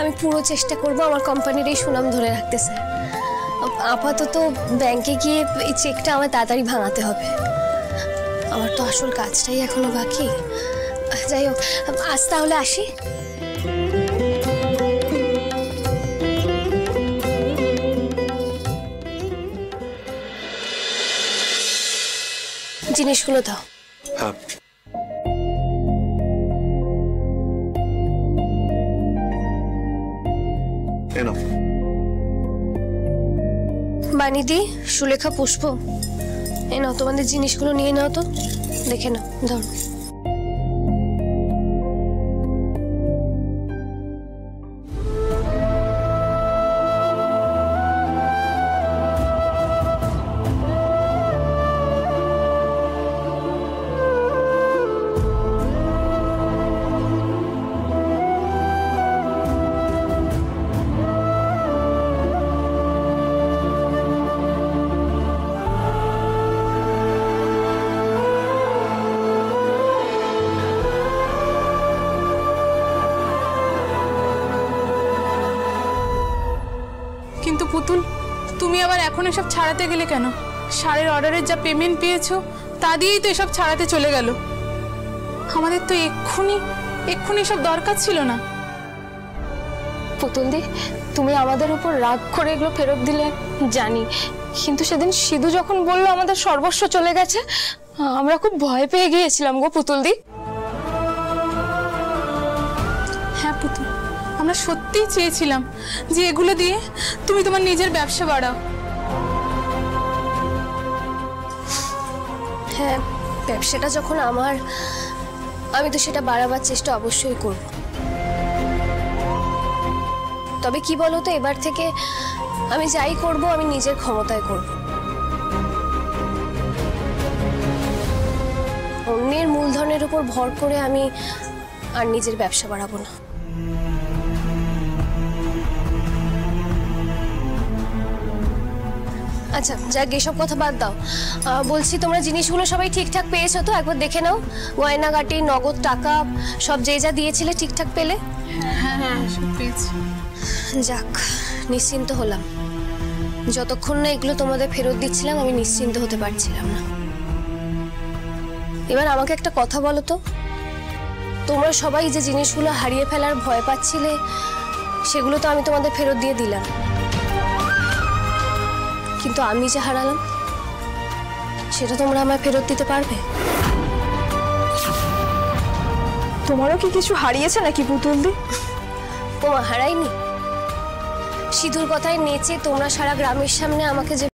আমি পুরো চেষ্টা করব আমার কোম্পানির এই সুনাম ধরে রাখতে স্যার। আপাতত ব্যাংকে গিয়ে এই চেকটা আমার তাড়াতাড়ি ভাঙাতে হবে। আমার তো আসল কাজটাই এখনো বাকি। যাই হোক, আজ তাহলে আসি। জিনিসগুলো দাও। হ্যাঁ, বানিদি, সুলেখা, পুষ্প, এ নাও তোমাদের জিনিসগুলো নিয়ে নাও তো, দেখে নাও, ধরো। কিন্তু পুতুল, তুমি আবার এখন এসব ছাড়াতে গেলে কেন? সারের অর্ডারের যা পেমেন্ট পেয়েছো তা দিয়েই তো এসব ছাড়াতে চলে গেল। আমাদের তো এক্ষুনি সব দরকার ছিল না। পুতুল দি, তুমি আমাদের উপর রাগ করে এগুলো ফেরত দিলে জানি, কিন্তু সেদিন সিধু যখন বললো আমাদের সর্বস্ব চলে গেছে, আমরা খুব ভয় পেয়ে গিয়েছিলাম গো পুতুল দি। হ্যাঁ পুতুল, আমরা সত্যিই চেয়েছিলাম যে এগুলো দিয়ে তুমি তোমার নিজের ব্যবসা বাড়াও। হ্যাঁ, ব্যবসাটা যখন আমার, আমি তো সেটা বাড়াবার চেষ্টা অবশ্যই করব। তবে কি বলো তো, এবার থেকে আমি যাই করব আমি নিজের ক্ষমতায় করব। অন্যের মূলধনের উপর ভর করে আমি আর নিজের ব্যবসা বাড়াবো না। আচ্ছা যাক, এসব কথা বাদ দাও। বলছি, তোমরা জিনিসগুলো সবাই ঠিকঠাক পেয়েছো তো? একবার দেখে নাও, গয়নাগাটি, নগদ টাকা সব যে যা দিয়েছিলে ঠিকঠাক পেলে? হ্যাঁ হ্যাঁ, সব পেয়েছি। যাক, নিশ্চিন্ত হলাম। যতক্ষণ না এগুলো তোমাদের ফেরত দিচ্ছিলাম আমি নিশ্চিন্ত হতে পারছিলাম না। এবার আমাকে একটা কথা বলো তো, তোমরা সবাই যে জিনিসগুলো হারিয়ে ফেলার ভয় পাচ্ছিলে সেগুলো তো আমি তোমাদের ফেরত দিয়ে দিলাম, কিন্তু আমি যে হারালাম সেটা তোমরা আমায় ফেরত দিতে পারবে? তোমারও কি কিছু হারিয়েছে নাকি পুতুল দি? ও হারাইনি। সিধুর কথায় নেচে তোমরা সারা গ্রামের সামনে আমাকে যে